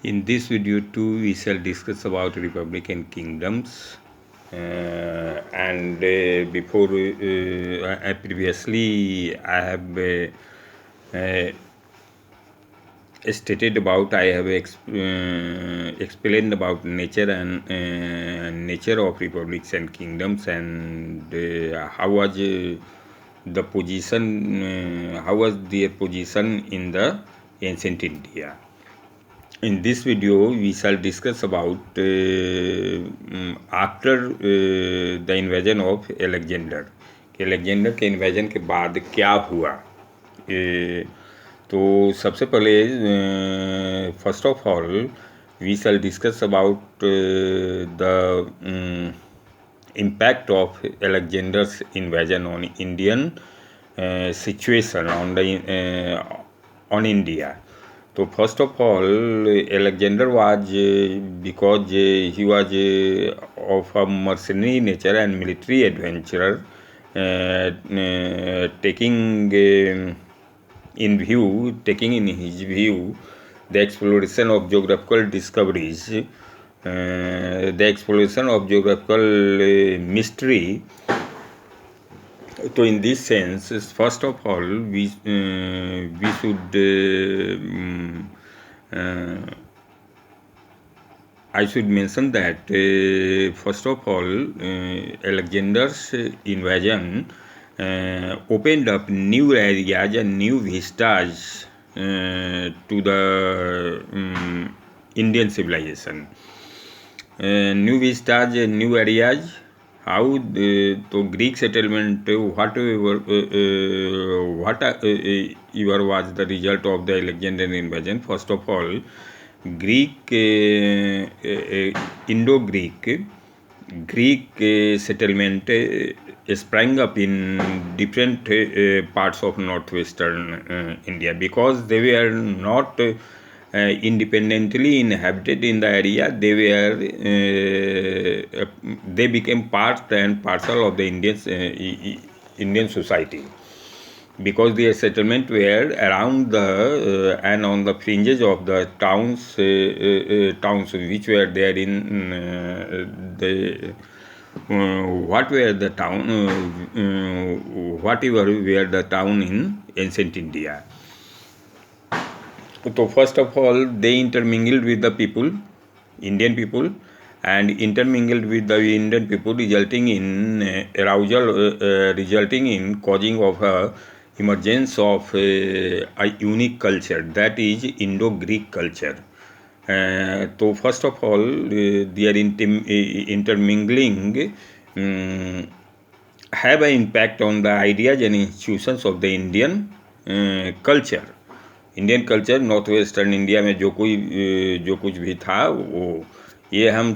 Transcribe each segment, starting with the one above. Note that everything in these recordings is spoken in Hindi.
In this video too, we shall discuss about republic and kingdoms. And before previously, I have stated about I have explained about nature and nature of republics and kingdoms, and how was the position, how was their position in the ancient India. In this video, we shall discuss about after the invasion of Alexander. Alexander के इन्वेजन के बाद क्या हुआ. तो सबसे पहले first of all we shall discuss about the impact of Alexander's invasion on Indian situation on India. So first of all, Alexander was because he was of a mercenary nature and military adventurer, taking in his view the exploration of geographical discoveries, the exploration of geographical mystery. So in this sense, first of all, we should I should mention that first of all, Alexander's invasion opened up new areas and new vistas to the Indian civilization. New vistas, new areas. How तो Greek settlement whatever was the result of the Alexandrian invasion. First of all, Greek Indo-Greek settlement sprang up in different parts of northwestern India, because they were not independently inhabited in the area. They became part and parcel of the Indian society, because their settlement were around the and on the fringes of the towns which were there in whatever were the town in ancient India. So first of all, they intermingled with the people, Indian people, and intermingled with the Indian people, resulting in arousal, resulting in causing of a emergence of a unique culture, that is Indo-Greek culture. So first of all, their intermingling have an impact on the ideas and institutions of the Indian culture. Indian culture north western India में जो कुछ भी था, वो ये हम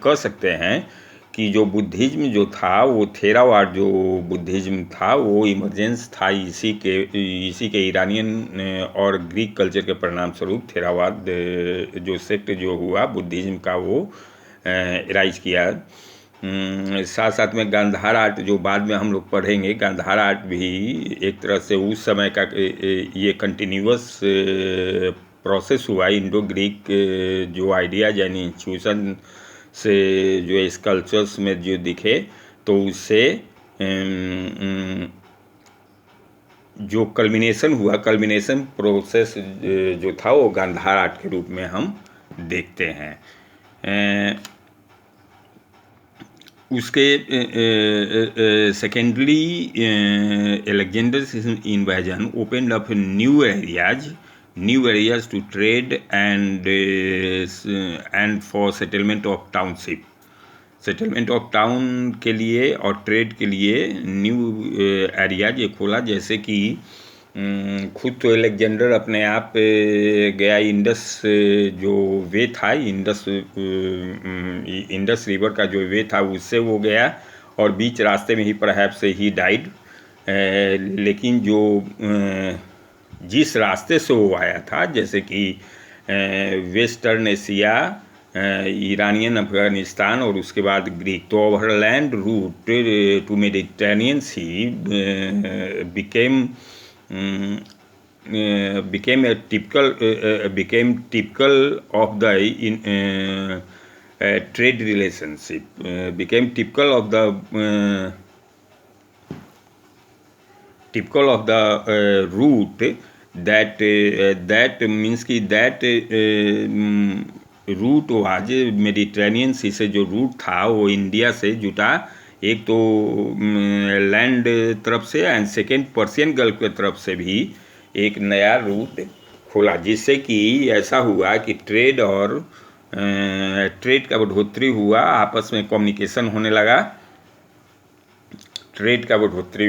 कह सकते हैं कि जो बुद्धिज्म जो था, वो थेरावाद जो बुद्धिज्म था, वो इमरजेंस था इसी के ईरानियन और ग्रीक कल्चर के परिणाम स्वरूप थेरावाद जो सेक्ट जो हुआ बुद्धिज्म का, वो राइज किया. साथ साथ में गांधार आर्ट जो बाद में हम लोग पढ़ेंगे, गांधार आर्ट भी एक तरह से उस समय का ये कंटिन्यूअस प्रोसेस हुआ. इंडो ग्रीक जो आइडियाज यानी इंस्टीट्यूशन से जो स्कल्पचर्स में जो दिखे, तो उससे जो कल्मिनेशन प्रोसेस जो था, वो गांधार आर्ट के रूप में हम देखते हैं. उसके secondly Alexander's invasion opened up new areas to trade and for settlement of township. Settlement of town के लिए और ट्रेड के लिए न्यू एरियाज ये खोला. जैसे कि खुद तो एलेक्जेंडर अपने आप गया, इंडस जो वे था, इंडस रिवर का जो वे था, उससे वो गया और बीच रास्ते में ही परहैप्स ही डाइड. लेकिन जो जिस रास्ते से वो आया था, जैसे कि वेस्टर्न एशिया, ईरानियन अफगानिस्तान और उसके बाद ग्रीक, तो overland route to Mediterranean sea became became typical of the trade relationship, became typical of the route that means कि that रूट वाज मेडिटेरेनियन सी से जो रूट था वो इंडिया से जुटा, एक तो लैंड तरफ से एंड सेकेंड पर्शियन गल्फ के तरफ से भी एक नया रूट खोला, जिससे कि ऐसा हुआ कि ट्रेड का बढ़ोतरी हुआ, आपस में कम्युनिकेशन होने लगा, ट्रेड का बढ़ोतरी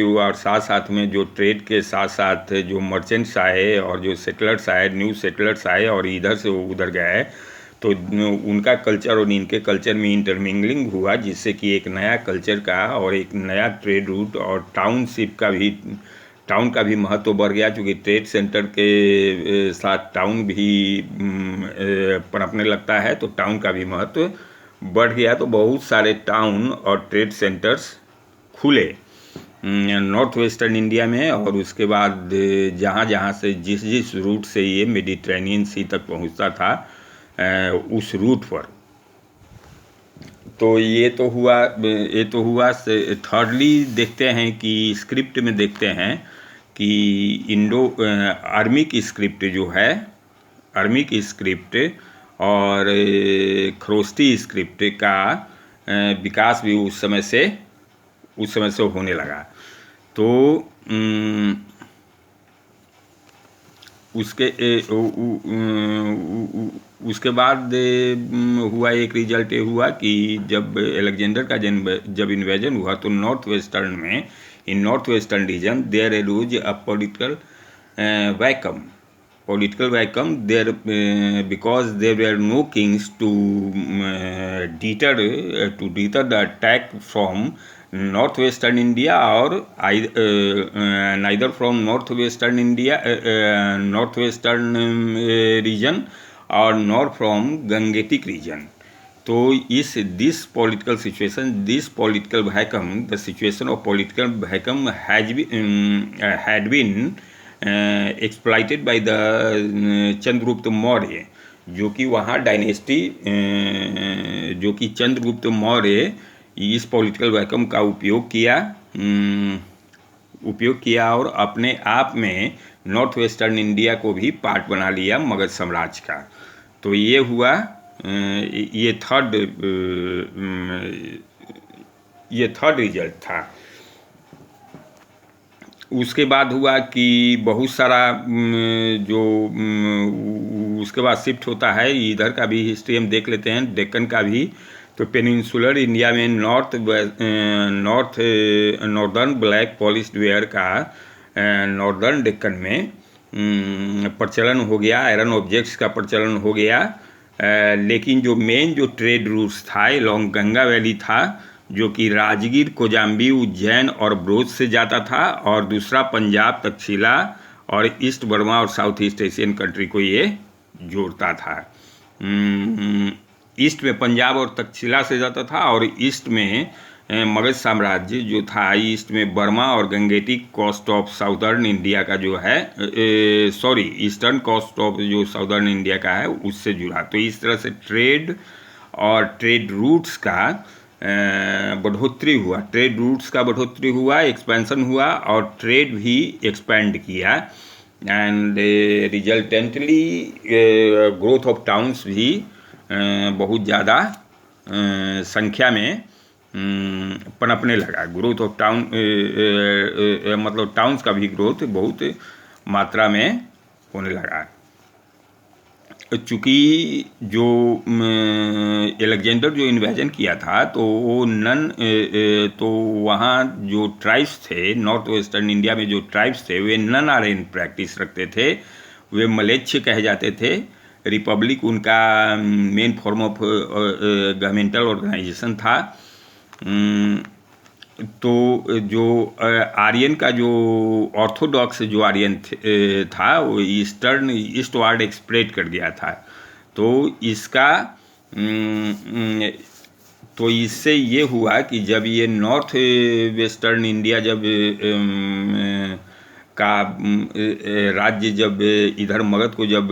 हुआ और साथ साथ में जो ट्रेड के साथ साथ जो मर्चेंट्स आए और जो सेटलर्स आए, न्यू सेटलर्स आए और इधर से उधर गए, तो उनका कल्चर और इनके कल्चर में इंटरमिंगलिंग हुआ, जिससे कि एक नया कल्चर का और एक नया ट्रेड रूट और टाउन का भी महत्व बढ़ गया, क्योंकि ट्रेड सेंटर के साथ टाउन भी पनपने लगता है, तो टाउन का भी महत्व बढ़ गया। तो बहुत सारे टाउन और ट्रेड सेंटर्स खुले नॉर्थ वेस्टर्न इंडिया में, और उसके बाद जहाँ से जिस रूट से ये मेडिटेरेनियन सी तक पहुँचता था उस रूट पर। तो ये तो हुआ। थर्डली देखते हैं कि स्क्रिप्ट में देखते हैं कि आर्मी की स्क्रिप्ट जो है, आर्मी की स्क्रिप्ट और खरोष्टी स्क्रिप्ट का विकास भी उस समय से होने लगा। तो उसके बाद हुआ, एक रिजल्ट ये हुआ कि जब अलेक्जेंडर का जब इन्वेजन हुआ, तो north western region there arose a political vacuum there, because there were no kings to deter the attack from northwestern India, or neither from northwestern region or nor from Gangetic region. तो this political situation, this political vacuum, the situation of political vacuum had been exploited by the Chandragupta Maurya, जो कि वहाँ डायनेस्टी, जो कि चंद्रगुप्त मौर्य इस पॉलिटिकल वैक्यूम का उपयोग किया और अपने आप में नॉर्थ वेस्टर्न इंडिया को भी पार्ट बना लिया मगध साम्राज्य का। तो ये हुआ, ये थर्ड रिजल्ट था। उसके बाद हुआ कि बहुत सारा उसके बाद शिफ्ट होता है, इधर का भी हिस्ट्री हम देख लेते हैं, डेक्कन का भी। तो पेनिनसुलर इंडिया में नॉर्दर्न ब्लैक पॉलिश्ड वेयर का नॉर्दर्न डेक्कन में प्रचलन हो गया, आयरन ऑब्जेक्ट्स का प्रचलन हो गया। लेकिन जो मेन ट्रेड रूट्स था लॉन्ग गंगा वैली था, जो कि राजगीर, कोजाम्बी, उज्जैन और ब्रोच से जाता था, और दूसरा पंजाब, तक्षशिला और ईस्ट बर्मा और साउथ ईस्ट एशियन कंट्री को ये जोड़ता था। ईस्ट में पंजाब और तक्षशिला से जाता था, और ईस्ट में मगध साम्राज्य जो था, ईस्ट में बर्मा और Gangetic coast of southern India का जो है, ईस्टर्न कोस्ट ऑफ जो साउदर्न इंडिया का है उससे जुड़ा। तो इस तरह से ट्रेड और ट्रेड रूट्स का बढ़ोतरी हुआ, एक्सपेंशन हुआ, और ट्रेड भी एक्सपेंड किया, and resultantly growth of towns भी बहुत ज़्यादा संख्या में पनपने लगा। ग्रोथ ऑफ टाउन मतलब टाउन्स का भी ग्रोथ बहुत मात्रा में होने लगा। चूँकि जो अलेक्जेंडर जो इन्वेजन किया था, तो वो तो वहाँ जो ट्राइब्स थे, नॉर्थ वेस्टर्न इंडिया में जो ट्राइब्स थे, वे नन आर्यन प्रैक्टिस रखते थे, वे मलेच्छ कहे जाते थे। रिपब्लिक उनका main form of governmental organisation था। तो जो आर्यन का जो ऑर्थोडॉक्स जो आर्यन था, वो ईस्टवर्ड एक्सप्रेड कर गया था। तो इससे ये हुआ कि जब ये नॉर्थ वेस्टर्न इंडिया जब का राज्य जब इधर मगध को जब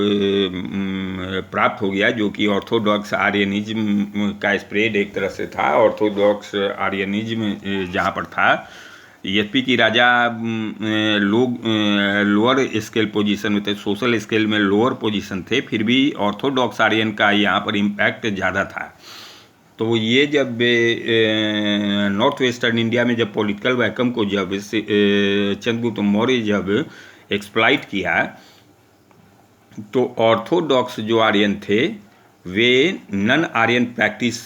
प्राप्त हो गया, जो कि ऑर्थोडॉक्स आर्यनिज्म का स्प्रेड एक तरह से था, ऑर्थोडॉक्स आर्यनिज्म जहाँ पर था, यद्यपि कि राजा लोग लोअर स्केल पोजीशन में थे, सोशल स्केल में लोअर पोजीशन थे, फिर भी ऑर्थोडॉक्स आर्यन का यहाँ पर इम्पैक्ट ज़्यादा था। तो ये जब नॉर्थ वेस्टर्न इंडिया में जब पॉलिटिकल वैकम को जब चंद्रगुप्त मौर्य जब एक्सप्लॉइट किया, तो ऑर्थोडॉक्स जो आर्यन थे वे नन आर्यन प्रैक्टिस,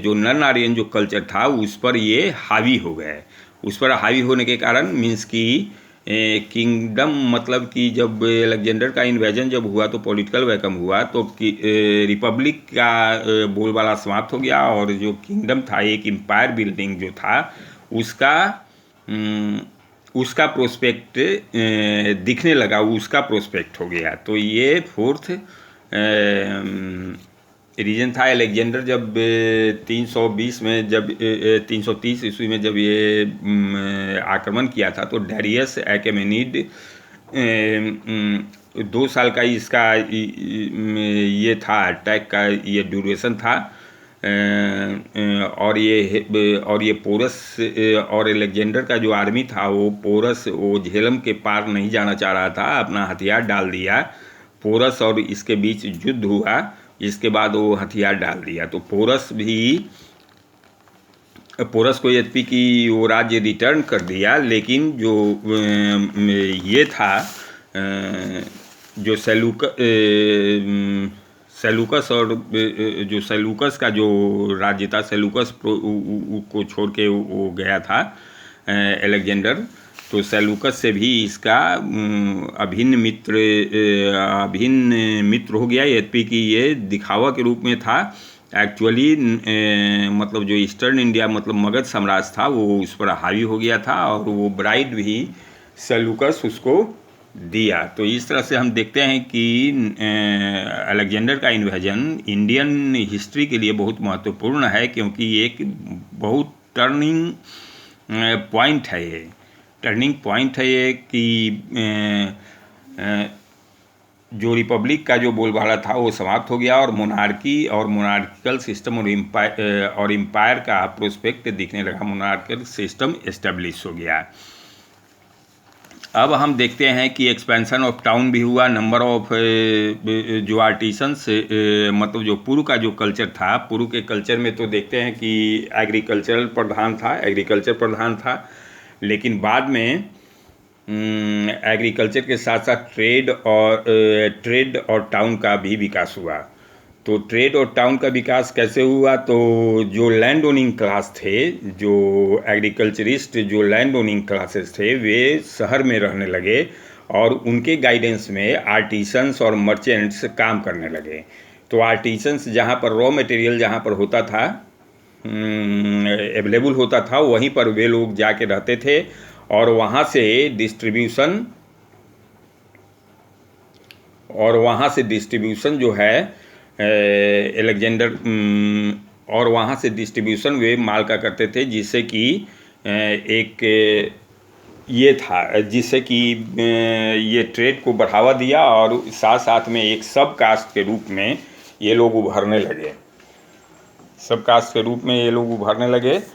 जो नन आर्यन जो कल्चर था उस पर ये हावी हो गए। उस पर हावी होने के कारण मीन्स कि किंगडम, मतलब कि जब अलेक्जेंडर का इन्वेजन जब हुआ तो पॉलिटिकल वैकम हुआ, तो रिपब्लिक का बोलबाला समाप्त हो गया, और जो किंगडम था, एक एम्पायर बिल्डिंग जो था, उसका प्रोस्पेक्ट दिखने लगा, उसका प्रोस्पेक्ट हो गया। तो ये फोर्थ रीजन था। अलेक्जेंडर जब 320 में, जब 330 ईस्वी में जब ये आक्रमण किया था, तो डैरियस अकेमेनिड 2 साल का इसका ये था, अटैक का ये ड्यूरेशन था, और ये पोरस और अलेक्जेंडर का जो आर्मी था, वो पोरस, वो झेलम के पार नहीं जाना चाह रहा था, अपना हथियार डाल दिया। पोरस और इसके बीच युद्ध हुआ, इसके बाद वो हथियार डाल दिया। तो पोरस को यद्यपि कि वो राज्य रिटर्न कर दिया, लेकिन जो ये था, जो सेलूकस और जो सेलूकस का जो राज्य था, सेलूकस को छोड़ के वो गया था अलेक्जेंडर। तो सेलूकस से भी इसका अभिन्न मित्र हो गया, यद्यपि कि ये दिखावा के रूप में था। एक्चुअली मतलब जो ईस्टर्न इंडिया, मतलब मगध साम्राज्य था, वो उस पर हावी हो गया था, और वो ब्राइड भी सेलूकस उसको दिया। तो इस तरह से हम देखते हैं कि अलेक्जेंडर का इन्वेजन इंडियन हिस्ट्री के लिए बहुत महत्वपूर्ण है, क्योंकि एक बहुत टर्निंग पॉइंट है ये। टर्निंग पॉइंट है ये कि जो रिपब्लिक का जो बोलबाला था वो समाप्त हो गया, और मोनार्की और मोनार्किकल सिस्टम और एम्पायर का प्रोस्पेक्ट दिखने लगा, मोनार्किकल सिस्टम एस्टेब्लिश हो गया। अब हम देखते हैं कि एक्सपेंशन ऑफ टाउन भी हुआ, नंबर ऑफ जो आर्टिसंस, मतलब जो पूर्व का जो कल्चर था, पूर्व के कल्चर में तो देखते हैं कि एग्रीकल्चर प्रधान था, लेकिन बाद में एग्रीकल्चर के साथ साथ ट्रेड और टाउन का भी विकास हुआ। तो ट्रेड और टाउन का विकास कैसे हुआ? तो जो लैंड ओनिंग क्लास थे, जो एग्रीकल्चरिस्ट, जो लैंड ओनिंग क्लासेस थे, वे शहर में रहने लगे, और उनके गाइडेंस में आर्टिसंस और मर्चेंट्स काम करने लगे। तो आर्टिसंस जहाँ पर रॉ मटेरियल जहाँ पर होता था, अवेलेबल होता था, वहीं पर वे लोग जाके रहते थे, और वहाँ से डिस्ट्रीब्यूशन जो है अलेक्जेंडर, और वहाँ से डिस्ट्रीब्यूशन वे माल का करते थे, जिससे कि एक ये था, जिससे कि ये ट्रेड को बढ़ावा दिया, और साथ साथ में एक सब कास्ट के रूप में ये लोग उभरने लगे।